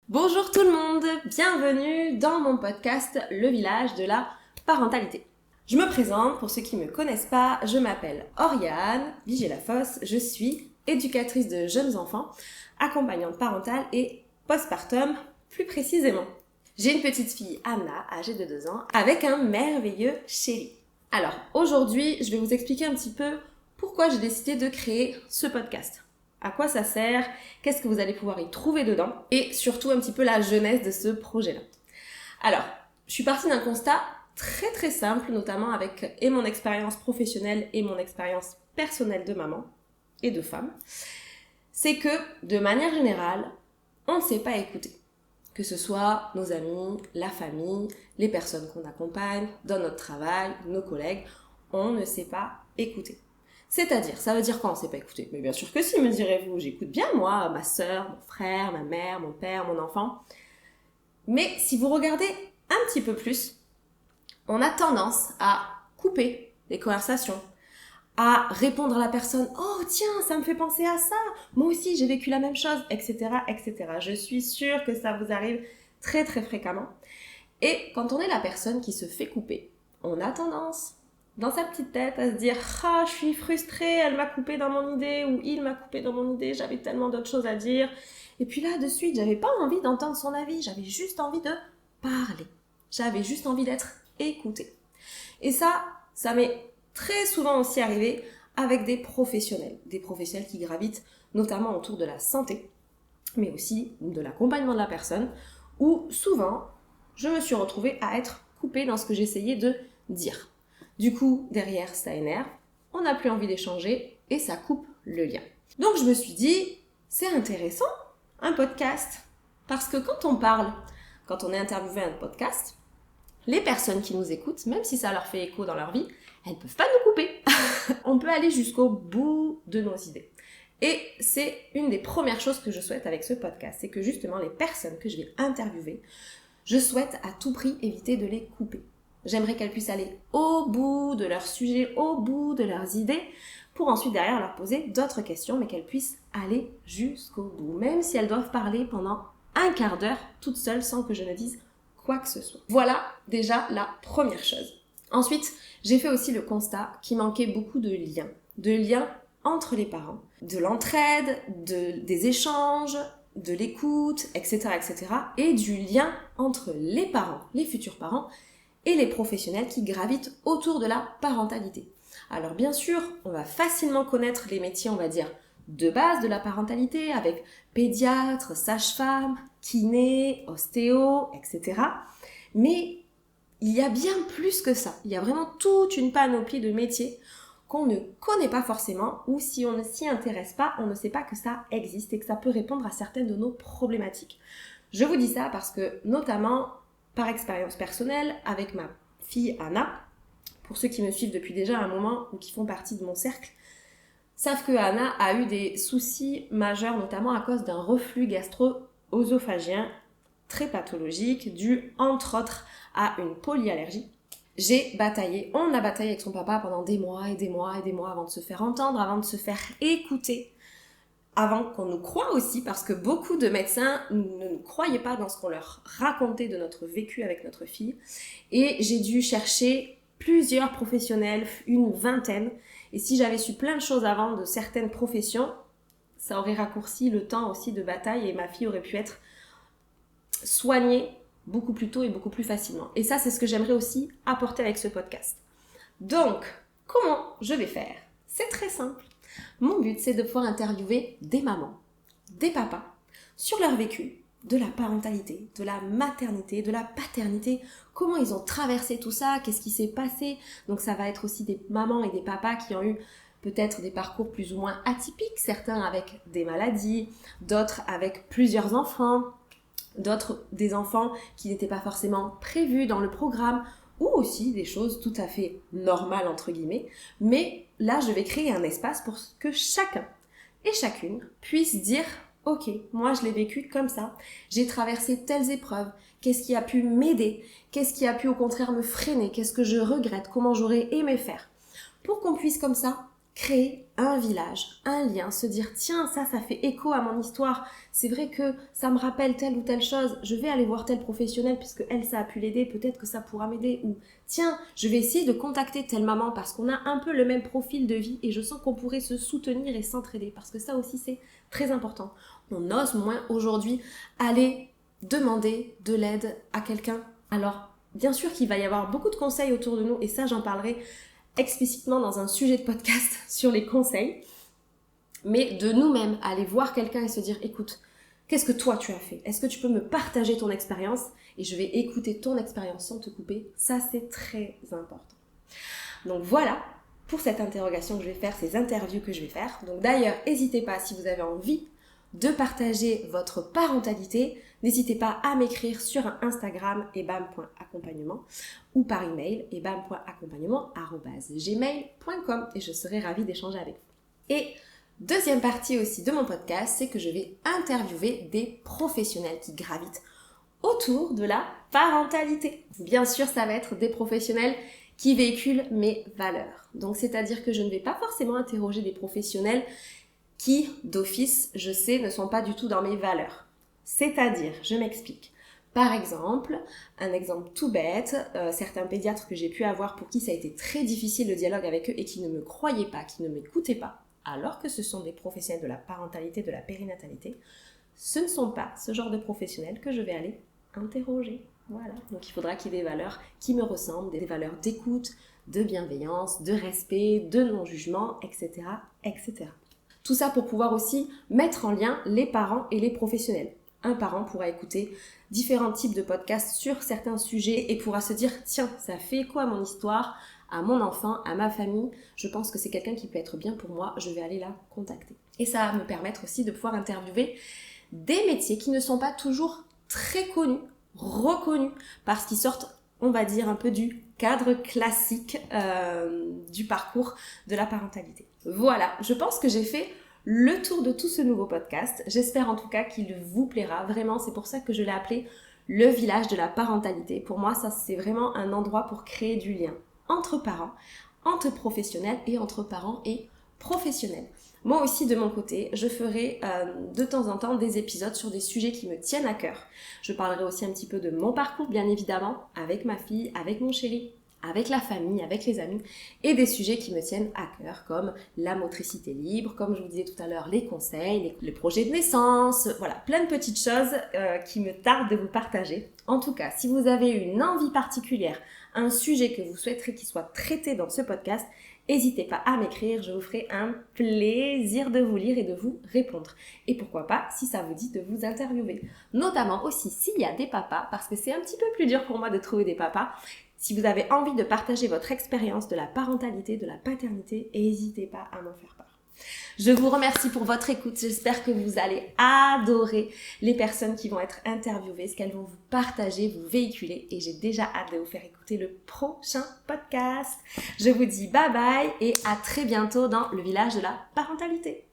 Bonjour tout le monde, bienvenue dans mon podcast Le village de la parentalité. Je me présente, pour ceux qui ne me connaissent pas, je m'appelle Oriane Vigée-Lafosse, je suis éducatrice de jeunes enfants, accompagnante parentale et postpartum plus précisément. J'ai une petite fille, Anna, âgée de 2 ans, avec un merveilleux chéri. Alors, aujourd'hui, je vais vous expliquer un petit peu pourquoi j'ai décidé de créer ce podcast. À quoi ça sert, qu'est-ce que vous allez pouvoir y trouver dedans, et surtout un petit peu la genèse de ce projet-là. Alors, je suis partie d'un constat très très simple, notamment avec et mon expérience professionnelle et mon expérience personnelle de maman et de femme, c'est que, de manière générale, on ne sait pas écouter. Que ce soit nos amis, la famille, les personnes qu'on accompagne, dans notre travail, nos collègues, on ne sait pas écouter. C'est-à-dire, ça veut dire quoi on ne sait pas écouter? Mais bien sûr que si, me direz-vous, j'écoute bien moi, ma sœur, mon frère, ma mère, mon père, mon enfant. Mais si vous regardez un petit peu plus, on a tendance à couper les conversations, à répondre à la personne « Oh tiens, ça me fait penser à ça, moi aussi j'ai vécu la même chose, etc. etc. » Je suis sûre que ça vous arrive très très fréquemment. Et quand on est la personne qui se fait couper, on a tendance dans sa petite tête à se dire « Ah, je suis frustrée, elle m'a coupé dans mon idée » ou « Il m'a coupé dans mon idée, j'avais tellement d'autres choses à dire. » Et puis là, de suite, j'avais pas envie d'entendre son avis, j'avais juste envie de parler. J'avais juste envie d'être écoutée. Et ça m'est très souvent aussi arrivé avec des professionnels qui gravitent notamment autour de la santé, mais aussi de l'accompagnement de la personne, où souvent, je me suis retrouvée à être coupée dans ce que j'essayais de dire. Du coup, derrière, ça énerve, on n'a plus envie d'échanger et ça coupe le lien. Donc je me suis dit, c'est intéressant, un podcast. Parce que quand on parle, quand on est interviewé à un podcast, les personnes qui nous écoutent, même si ça leur fait écho dans leur vie, elles ne peuvent pas nous couper. On peut aller jusqu'au bout de nos idées. Et c'est une des premières choses que je souhaite avec ce podcast, c'est que justement les personnes que je vais interviewer, je souhaite à tout prix éviter de les couper. J'aimerais qu'elles puissent aller au bout de leur sujet, au bout de leurs idées, pour ensuite derrière leur poser d'autres questions, mais qu'elles puissent aller jusqu'au bout, même si elles doivent parler pendant un quart d'heure toutes seules sans que je ne dise quoi que ce soit. Voilà déjà la première chose. Ensuite, j'ai fait aussi le constat qu'il manquait beaucoup de liens entre les parents, de l'entraide, des échanges, de l'écoute, etc., etc., et du lien entre les parents, les futurs parents, et les professionnels qui gravitent autour de la parentalité. Alors bien sûr, on va facilement connaître les métiers, on va dire, de base de la parentalité, avec pédiatre, sage-femme, kiné, ostéo, etc. Mais il y a bien plus que ça. Il y a vraiment toute une panoplie de métiers qu'on ne connaît pas forcément, ou si on ne s'y intéresse pas, on ne sait pas que ça existe et que ça peut répondre à certaines de nos problématiques. Je vous dis ça parce que, notamment, par expérience personnelle, avec ma fille Anna, pour ceux qui me suivent depuis déjà un moment ou qui font partie de mon cercle, savent que Anna a eu des soucis majeurs, notamment à cause d'un reflux gastro-œsophagien très pathologique, dû entre autres à une polyallergie. On a bataillé avec son papa pendant des mois et des mois et des mois avant de se faire entendre, avant de se faire écouter, avant qu'on nous croie aussi, parce que beaucoup de médecins ne nous croyaient pas dans ce qu'on leur racontait de notre vécu avec notre fille. Et j'ai dû chercher plusieurs professionnels, une vingtaine. Et si j'avais su plein de choses avant de certaines professions, ça aurait raccourci le temps aussi de bataille et ma fille aurait pu être soignée beaucoup plus tôt et beaucoup plus facilement. Et ça, c'est ce que j'aimerais aussi apporter avec ce podcast. Donc, comment je vais faire? C'est très simple. Mon but, c'est de pouvoir interviewer des mamans, des papas, sur leur vécu, de la parentalité, de la maternité, de la paternité, comment ils ont traversé tout ça, qu'est-ce qui s'est passé. Donc ça va être aussi des mamans et des papas qui ont eu peut-être des parcours plus ou moins atypiques, certains avec des maladies, d'autres avec plusieurs enfants, d'autres des enfants qui n'étaient pas forcément prévus dans le programme, ou aussi des choses tout à fait normales entre guillemets, mais là je vais créer un espace pour que chacun et chacune puisse dire « Ok, moi je l'ai vécu comme ça, j'ai traversé telles épreuves, qu'est-ce qui a pu m'aider, qu'est-ce qui a pu au contraire me freiner, qu'est-ce que je regrette, comment j'aurais aimé faire ?» Pour qu'on puisse comme ça créer un village, un lien, se dire tiens, ça fait écho à mon histoire, c'est vrai que ça me rappelle telle ou telle chose, je vais aller voir tel professionnel puisque elle, ça a pu l'aider, peut-être que ça pourra m'aider, ou tiens, je vais essayer de contacter telle maman parce qu'on a un peu le même profil de vie et je sens qu'on pourrait se soutenir et s'entraider, parce que ça aussi c'est très important. On ose moins aujourd'hui aller demander de l'aide à quelqu'un. Alors, bien sûr qu'il va y avoir beaucoup de conseils autour de nous et ça j'en parlerai explicitement dans un sujet de podcast sur les conseils, mais de nous-mêmes aller voir quelqu'un et se dire écoute, qu'est-ce que toi tu as fait? Est-ce que tu peux me partager ton expérience? Et je vais écouter ton expérience sans te couper. Ça c'est très important. Donc voilà pour cette interrogation que je vais faire, ces interviews que je vais faire. Donc d'ailleurs, n'hésitez pas si vous avez envie de partager votre parentalité, n'hésitez pas à m'écrire sur Instagram ebam.accompagnement ou par email ebam.accompagnement@gmail.com et je serai ravie d'échanger avec vous. Et deuxième partie aussi de mon podcast, c'est que je vais interviewer des professionnels qui gravitent autour de la parentalité. Bien sûr, ça va être des professionnels qui véhiculent mes valeurs. Donc, c'est-à-dire que je ne vais pas forcément interroger des professionnels qui, d'office, je sais, ne sont pas du tout dans mes valeurs. C'est-à-dire, je m'explique. Par exemple, un exemple tout bête, certains pédiatres que j'ai pu avoir pour qui ça a été très difficile le dialogue avec eux et qui ne me croyaient pas, qui ne m'écoutaient pas, alors que ce sont des professionnels de la parentalité, de la périnatalité, ce ne sont pas ce genre de professionnels que je vais aller interroger. Voilà. Donc il faudra qu'il y ait des valeurs qui me ressemblent, des valeurs d'écoute, de bienveillance, de respect, de non-jugement, etc., etc. Tout ça pour pouvoir aussi mettre en lien les parents et les professionnels. Un parent pourra écouter différents types de podcasts sur certains sujets et pourra se dire tiens, ça fait écho à mon histoire, à mon enfant, à ma famille, je pense que c'est quelqu'un qui peut être bien pour moi, je vais aller la contacter. Et ça va me permettre aussi de pouvoir interviewer des métiers qui ne sont pas toujours très connus, reconnus, parce qu'ils sortent, on va dire, un peu du cadre classique du parcours de la parentalité. Voilà, je pense que j'ai fait le tour de tout ce nouveau podcast. J'espère en tout cas qu'il vous plaira. Vraiment, c'est pour ça que je l'ai appelé le village de la parentalité. Pour moi, ça c'est vraiment un endroit pour créer du lien entre parents, entre professionnels et entre parents et professionnels. Moi aussi, de mon côté, je ferai de temps en temps des épisodes sur des sujets qui me tiennent à cœur. Je parlerai aussi un petit peu de mon parcours, bien évidemment, avec ma fille, avec mon chéri, avec la famille, avec les amis, et des sujets qui me tiennent à cœur, comme la motricité libre, comme je vous disais tout à l'heure, les conseils, les projets de naissance, voilà, plein de petites choses qui me tardent de vous partager. En tout cas, si vous avez une envie particulière, un sujet que vous souhaiterez qu'il soit traité dans ce podcast, n'hésitez pas à m'écrire, je vous ferai un plaisir de vous lire et de vous répondre. Et pourquoi pas, si ça vous dit de vous interviewer. Notamment aussi s'il y a des papas, parce que c'est un petit peu plus dur pour moi de trouver des papas. Si vous avez envie de partager votre expérience de la parentalité, de la paternité, n'hésitez pas à m'en faire part. Je vous remercie pour votre écoute. J'espère que vous allez adorer les personnes qui vont être interviewées, ce qu'elles vont vous partager, vous véhiculer. Et j'ai déjà hâte de vous faire écouter le prochain podcast. Je vous dis bye bye et à très bientôt dans le village de la parentalité.